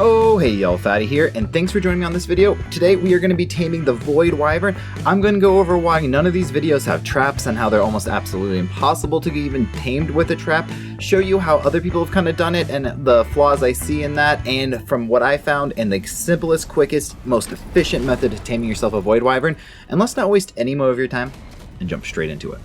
Oh, hey y'all, Fatty here, and thanks for joining me on this video. Today we are going to be taming the Void Wyvern. I'm going to go over why none of these videos have traps and how they're almost absolutely impossible to get even tamed with a trap, show you how other people have kind of done it and the flaws I see in that, and from what I found, and the simplest, quickest, most efficient method of taming yourself a Void Wyvern. And let's not waste any more of your time and jump straight into it.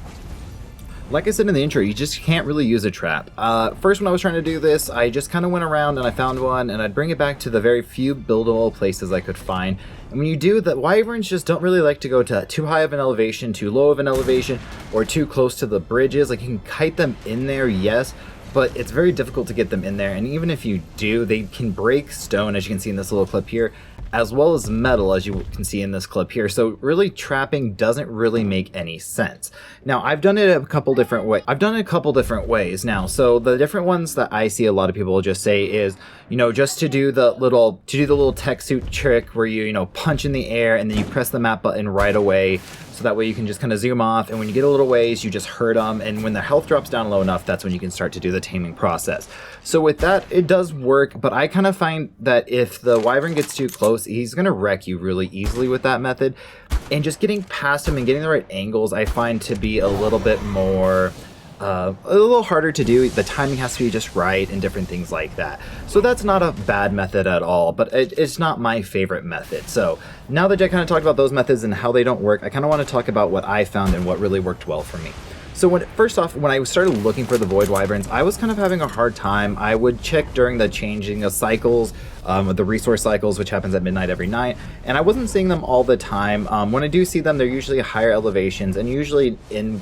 Like I said in the intro, you just can't really use a trap. First, when I was trying to do this, I just kind of went around and I found one, and I'd bring it back to the very few buildable places I could find. And when you do, the wyverns just don't really like to go to too high of an elevation, too low of an elevation, or too close to the bridges. Like, you can kite them in there, yes, but it's very difficult to get them in there. And even if you do, they can break stone, as you can see in this little clip here, as well as metal, as you can see in this clip here. So really, trapping doesn't really make any sense. Now, I've done it a couple different ways now. So the different ones that I see a lot of people just say is, you know, just to do the little tech suit trick where you know, punch in the air and then you press the map button right away. So that way you can just kind of zoom off, and when you get a little ways, you just hurt them, and when their health drops down low enough, that's when you can start to do the taming process. So with that, it does work, but I kind of find that if the wyvern gets too close, he's going to wreck you really easily with that method. And just getting past him and getting the right angles, I find to be a little bit more... a little harder to do. The timing has to be just right and different things like that. So that's not a bad method at all, but it's not my favorite method. So now that I kind of talked about those methods and how they don't work, I kind of want to talk about what I found and what really worked well for me. So first off, when I started looking for the Void Wyverns, I was kind of having a hard time. I would check during the changing of cycles, the resource cycles, which happens at midnight every night, and I wasn't seeing them all the time. When I do see them, they're usually higher elevations and usually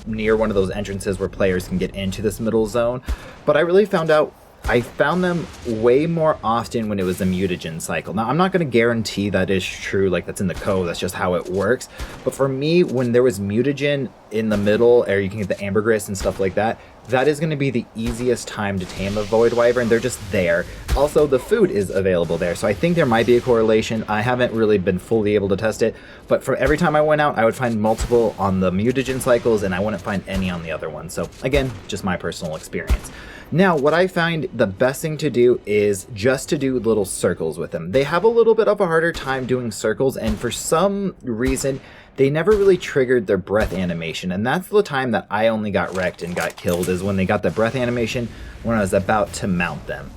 near one of those entrances where players can get into this middle zone. But I really found them way more often when it was a mutagen cycle. Now, I'm not going to guarantee that is true, like that's in the code, that's just how it works. But for me, when there was mutagen in the middle, or you can get the ambergris and stuff like that, that is going to be the easiest time to tame a Void Wyvern. They're just there. Also, the food is available there, so I think there might be a correlation. I haven't really been fully able to test it, but for every time I went out, I would find multiple on the mutagen cycles, and I wouldn't find any on the other ones. So again, just my personal experience. Now, what I find the best thing to do is just to do little circles with them. They have a little bit of a harder time doing circles, and for some reason, they never really triggered their breath animation. And that's the time that I only got wrecked and got killed, is when they got the breath animation when I was about to mount them.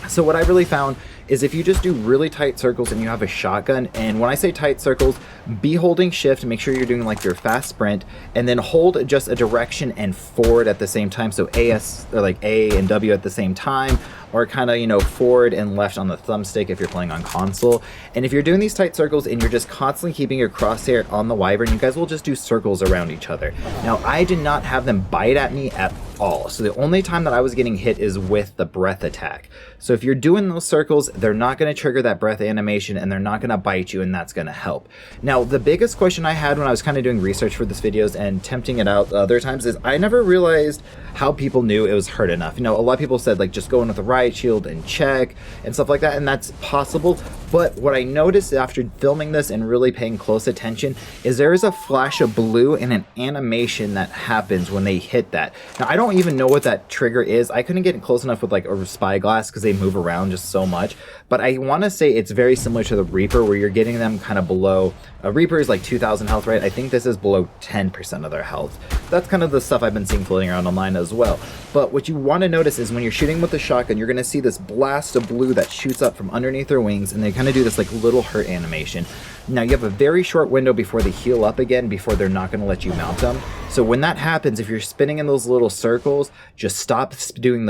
So what I really found is if you just do really tight circles and you have a shotgun, and when I say tight circles, be holding shift, make sure you're doing like your fast sprint, and then hold just a direction and forward at the same time. So AS, or like A and W at the same time, or kind of, you know, forward and left on the thumbstick if you're playing on console. And if you're doing these tight circles and you're just constantly keeping your crosshair on the wyvern, you guys will just do circles around each other. Now, I did not have them bite at me at all. So the only time that I was getting hit is with the breath attack. So if you're doing those circles, they're not going to trigger that breath animation, and they're not going to bite you, and that's going to help. Now, the biggest question I had when I was kind of doing research for this videos and tempting it out other times is I never realized how people knew it was hurt enough. You know, a lot of people said like just go in with the riot shield and check and stuff like that, and that's possible. But what I noticed after filming this and really paying close attention is there is a flash of blue and an animation that happens when they hit that. Now, I don't even know what that trigger is. I couldn't get close enough with like a spyglass because they move around just so much. But I want to say it's very similar to the Reaper, where you're getting them kind of below. A Reaper is like 2,000 health, right? I think this is below 10% of their health. That's kind of the stuff I've been seeing floating around online as well. But what you want to notice is when you're shooting with the shotgun, you're going to see this blast of blue that shoots up from underneath their wings, and they kind of do this like little hurt animation. Now, you have a very short window before they heal up again, before they're not going to let you mount them. So when that happens, if you're spinning in those little circles, just stop doing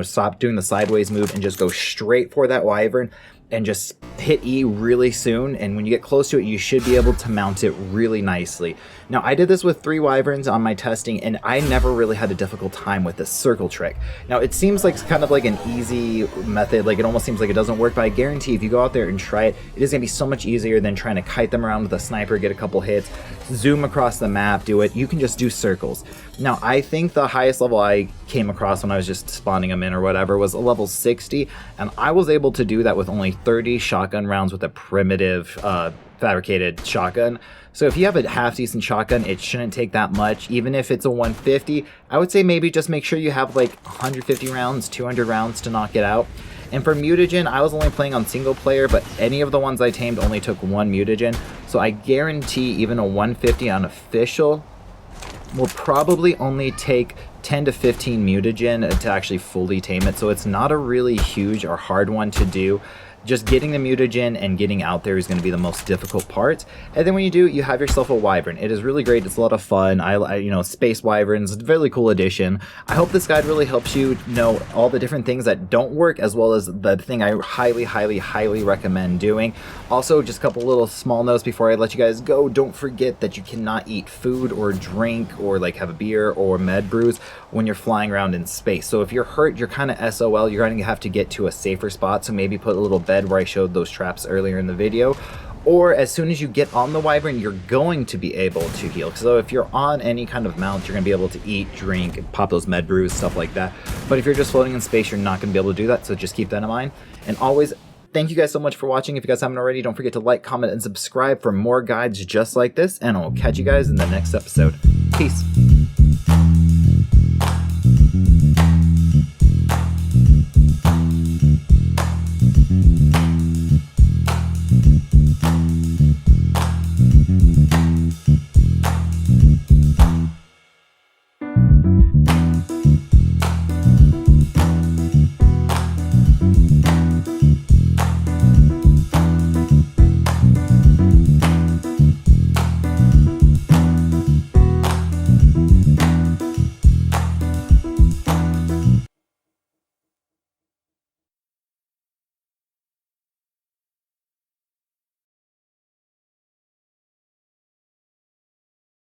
stop doing the sideways move and just go straight for that wyvern and just hit E really soon, and when you get close to it, you should be able to mount it really nicely. Now, I did this with 3 wyverns on my testing, and I never really had a difficult time with this circle trick. Now, it seems like kind of like an easy method, like it almost seems like it doesn't work, but I guarantee if you go out there and try it, it is going to be so much easier than trying to kite them around with a sniper, get a couple hits, zoom across the map, do it. You can just do circles. Now, I think the highest level I came across when I was just spawning them in or whatever was a level 60, and I was able to do that with only 30 shotgun rounds with a primitive fabricated shotgun. So if you have a half decent shotgun, it shouldn't take that much. Even if it's a 150, I would say maybe just make sure you have like 150 rounds, 200 rounds to knock it out. And for mutagen, I was only playing on single player, but any of the ones I tamed only took 1 mutagen. So I guarantee even a 150 on official will probably only take 10 to 15 mutagen to actually fully tame it. So it's not a really huge or hard one to do. Just getting the mutagen and getting out there is going to be the most difficult part. And then when you do, you have yourself a wyvern. It is really great. It's a lot of fun. You know, space wyverns, it's a really cool addition. I hope this guide really helps you know all the different things that don't work, as well as the thing I highly recommend doing. Also, just a couple little small notes before I let you guys go. Don't forget that you cannot eat food or drink or like have a beer or med brews when you're flying around in space. So if you're hurt, you're kind of SOL. You're going to have to get to a safer spot. So maybe put a little bed where I showed those traps earlier in the video, or as soon as you get on the wyvern, you're going to be able to heal. So if you're on any kind of mount, you're going to be able to eat, drink, pop those med brews, stuff like that. But if you're just floating in space, you're not going to be able to do that. So just keep that in mind. And always, thank you guys so much for watching. If you guys haven't already, don't forget to like, comment, and subscribe for more guides just like this. And I'll catch you guys in the next episode. Peace.